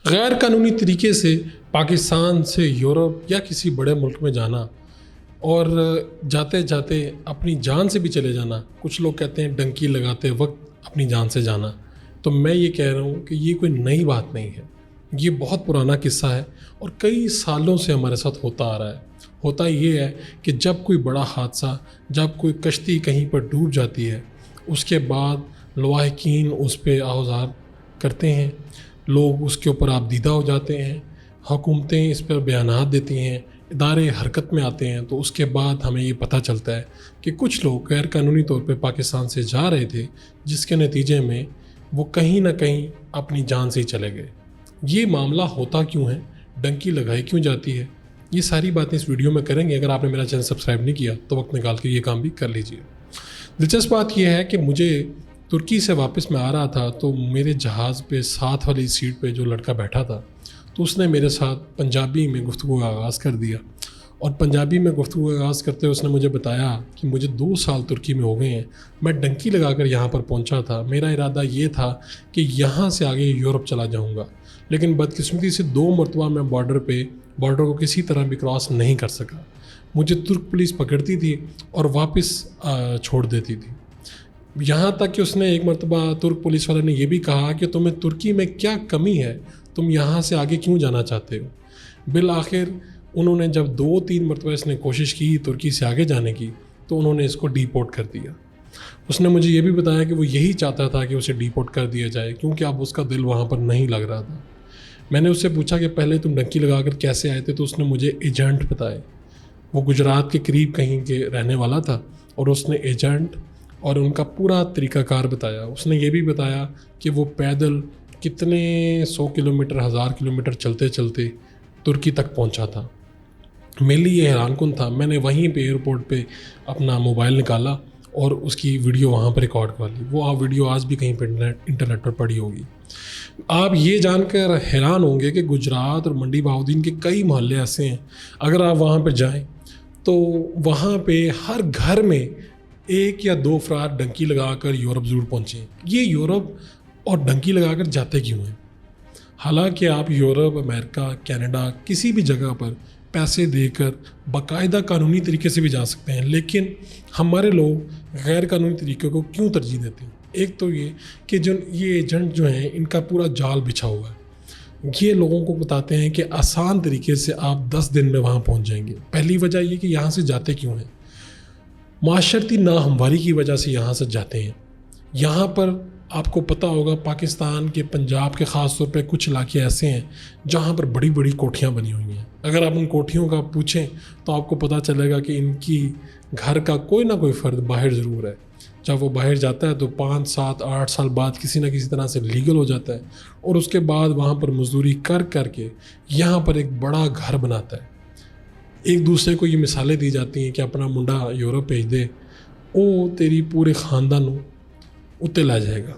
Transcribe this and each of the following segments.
غیر قانونی طریقے سے پاکستان سے یورپ یا کسی بڑے ملک میں جانا اور جاتے جاتے اپنی جان سے بھی چلے جانا، کچھ لوگ کہتے ہیں ڈنکی لگاتے وقت اپنی جان سے جانا، تو میں یہ کہہ رہا ہوں کہ یہ کوئی نئی بات نہیں ہے، یہ بہت پرانا قصہ ہے اور کئی سالوں سے ہمارے ساتھ ہوتا آ رہا ہے۔ ہوتا یہ ہے کہ جب کوئی بڑا حادثہ، جب کوئی کشتی کہیں پر ڈوب جاتی ہے، اس کے بعد لواحقین اس پہ آوزار کرتے ہیں، لوگ اس کے اوپر آبدیدہ ہو جاتے ہیں، حکومتیں اس پر بیانات دیتی ہیں، ادارے حرکت میں آتے ہیں، تو اس کے بعد ہمیں یہ پتہ چلتا ہے کہ کچھ لوگ غیر قانونی طور پہ پاکستان سے جا رہے تھے، جس کے نتیجے میں وہ کہیں نہ کہیں اپنی جان سے ہی چلے گئے۔ یہ معاملہ ہوتا کیوں ہے؟ ڈنکی لگائی کیوں جاتی ہے؟ یہ ساری باتیں اس ویڈیو میں کریں گے۔ اگر آپ نے میرا چینل سبسکرائب نہیں کیا تو وقت نکال کے یہ کام بھی کر لیجئے۔ دلچسپ بات یہ ہے کہ مجھے ترکی سے واپس میں آ رہا تھا تو میرے جہاز پہ ساتھ والی سیٹ پہ جو لڑکا بیٹھا تھا تو اس نے میرے ساتھ پنجابی میں گفتگو کا آغاز کر دیا، اور پنجابی میں گفتگو کا آغاز کرتے ہوئے اس نے مجھے بتایا کہ مجھے 2 سال ترکی میں ہو گئے ہیں، میں ڈنکی لگا کر یہاں پر پہنچا تھا، میرا ارادہ یہ تھا کہ یہاں سے آگے یورپ چلا جاؤں گا، لیکن بدقسمتی سے 2 مرتبہ میں بارڈر کو کسی طرح بھی کراس نہیں کر سکا۔ مجھے ترک پولیس پکڑتی تھی اور واپس چھوڑ دیتی تھی، یہاں تک کہ اس نے ایک مرتبہ ترک پولیس والے نے یہ بھی کہا کہ تمہیں ترکی میں کیا کمی ہے، تم یہاں سے آگے کیوں جانا چاہتے ہو۔ بالآخر انہوں نے جب 2-3 مرتبہ اس نے کوشش کی ترکی سے آگے جانے کی تو انہوں نے اس کو ڈی پورٹ کر دیا۔ اس نے مجھے یہ بھی بتایا کہ وہ یہی چاہتا تھا کہ اسے ڈی پورٹ کر دیا جائے کیونکہ اب اس کا دل وہاں پر نہیں لگ رہا تھا۔ میں نے اس سے پوچھا کہ پہلے تم ڈنکی لگا کر کیسے آئے تھے، تو اس نے مجھے ایجنٹ بتائے۔ وہ گجرات کے قریب کہیں کے رہنے والا تھا اور اس نے ایجنٹ اور ان کا پورا طریقہ کار بتایا۔ اس نے یہ بھی بتایا کہ وہ پیدل کتنے 100 کلومیٹر 1000 کلومیٹر چلتے چلتے ترکی تک پہنچا تھا۔ میرے لیے یہ حیران کن تھا۔ میں نے وہیں پہ ایئرپورٹ پہ اپنا موبائل نکالا اور اس کی ویڈیو وہاں پر ریکارڈ کر لی۔ وہ ویڈیو آج بھی کہیں پہ انٹرنیٹ پر پڑی ہوگی۔ آپ یہ جان کر حیران ہوں گے کہ گجرات اور منڈی بہاؤدین کے کئی محلے ایسے ہیں، اگر آپ وہاں پہ جائیں تو وہاں پہ ہر گھر میں 1 یا 2 افراد ڈنکی لگا کر یورپ ضرور پہنچے۔ یہ یورپ اور ڈنکی لگا کر جاتے کیوں ہیں؟ حالانکہ آپ یورپ، امریکہ، کینیڈا کسی بھی جگہ پر پیسے دے کر باقاعدہ قانونی طریقے سے بھی جا سکتے ہیں، لیکن ہمارے لوگ غیر قانونی طریقے کو کیوں ترجیح دیتے ہیں؟ ایک تو یہ کہ یہ ایجنٹ جو ہیں ان کا پورا جال بچھا ہوا ہے۔ یہ لوگوں کو بتاتے ہیں کہ آسان طریقے سے آپ 10 دن میں وہاں پہنچ جائیں گے۔ پہلی وجہ یہ کہ یہاں سے جاتے کیوں ہیں؟ معاشرتی ناہمواری کی وجہ سے یہاں سے جاتے ہیں۔ یہاں پر آپ کو پتہ ہوگا پاکستان کے پنجاب کے خاص طور پہ کچھ علاقے ایسے ہیں جہاں پر بڑی بڑی کوٹھیاں بنی ہوئی ہیں۔ اگر آپ ان کوٹھیوں کا پوچھیں تو آپ کو پتہ چلے گا کہ ان کی گھر کا کوئی نہ کوئی فرد باہر ضرور ہے۔ جب وہ باہر جاتا ہے تو 5 7 8 سال بعد کسی نہ کسی طرح سے لیگل ہو جاتا ہے اور اس کے بعد وہاں پر مزدوری کر کر کے یہاں پر ایک بڑا گھر بناتا ہے۔ ایک دوسرے کو یہ مثالیں دی جاتی ہیں کہ اپنا منڈا یورپ بھیج دے، او تیری پورے خاندان اتنے لا جائے گا۔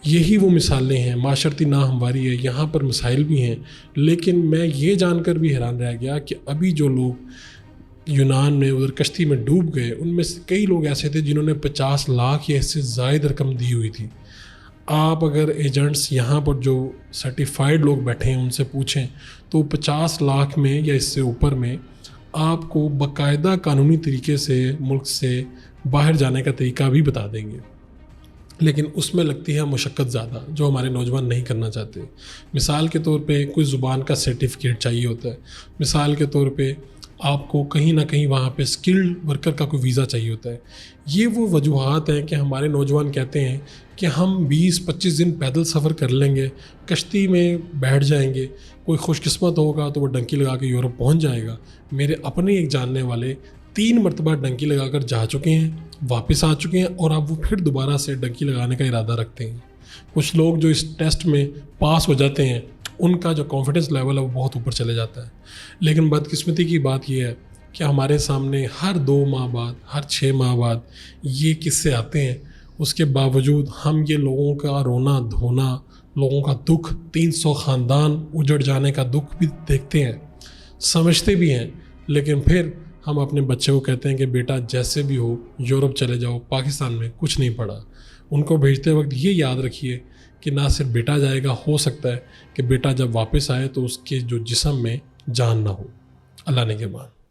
یہی وہ مثالیں ہیں۔ معاشرتی ناہمواری ہے، یہاں پر مسائل بھی ہیں، لیکن میں یہ جان کر بھی حیران رہ گیا کہ ابھی جو لوگ یونان میں ادھر کشتی میں ڈوب گئے ان میں سے کئی لوگ ایسے تھے جنہوں نے 50 لاکھ یا اس سے زائد رقم دی ہوئی تھی۔ آپ اگر ایجنٹس یہاں پر جو سرٹیفائیڈ لوگ بیٹھے ہیں ان سے پوچھیں تو 50 لاکھ میں یا اس سے اوپر میں آپ کو باقاعدہ قانونی طریقے سے ملک سے باہر جانے کا طریقہ بھی بتا دیں گے، لیکن اس میں لگتی ہے مشقت زیادہ، جو ہمارے نوجوان نہیں کرنا چاہتے۔ مثال کے طور پہ کوئی زبان کا سرٹیفکیٹ چاہیے ہوتا ہے، مثال کے طور پہ آپ کو کہیں نہ کہیں وہاں پہ اسکلڈ ورکر کا کوئی ویزا چاہیے ہوتا ہے۔ یہ وہ وجوہات ہیں کہ ہمارے نوجوان کہتے ہیں کہ ہم 20-25 دن پیدل سفر کر لیں گے، کشتی میں بیٹھ جائیں گے، کوئی خوش قسمت ہوگا تو وہ ڈنکی لگا کے یورپ پہنچ جائے گا۔ میرے اپنے ایک جاننے والے 3 مرتبہ ڈنکی لگا کر جا چکے ہیں، واپس آ چکے ہیں، اور اب وہ پھر دوبارہ سے ڈنکی لگانے کا ارادہ رکھتے ہیں۔ کچھ لوگ جو اس ٹیسٹ میں پاس ہو جاتے ہیں ان کا جو کانفیڈنس لیول ہے وہ بہت اوپر چلے جاتا ہے، لیکن بدقسمتی کی بات یہ ہے کہ ہمارے سامنے ہر 2 ماہ بعد، ہر 6 ماہ بعد یہ قصے آتے ہیں۔ اس کے باوجود ہم یہ لوگوں کا رونا دھونا، لوگوں کا دکھ، 300 خاندان اجڑ جانے کا دکھ بھی دیکھتے ہیں، سمجھتے بھی ہیں، لیکن پھر ہم اپنے بچے کو کہتے ہیں کہ بیٹا جیسے بھی ہو یورپ چلے جاؤ، پاکستان میں کچھ نہیں پڑا۔ ان کو بھیجتے وقت یہ یاد رکھیے کہ نہ صرف بیٹا جائے گا، ہو سکتا ہے کہ بیٹا جب واپس آئے تو اس کے جو جسم میں جان نہ ہو، اللہ نے کے بعد.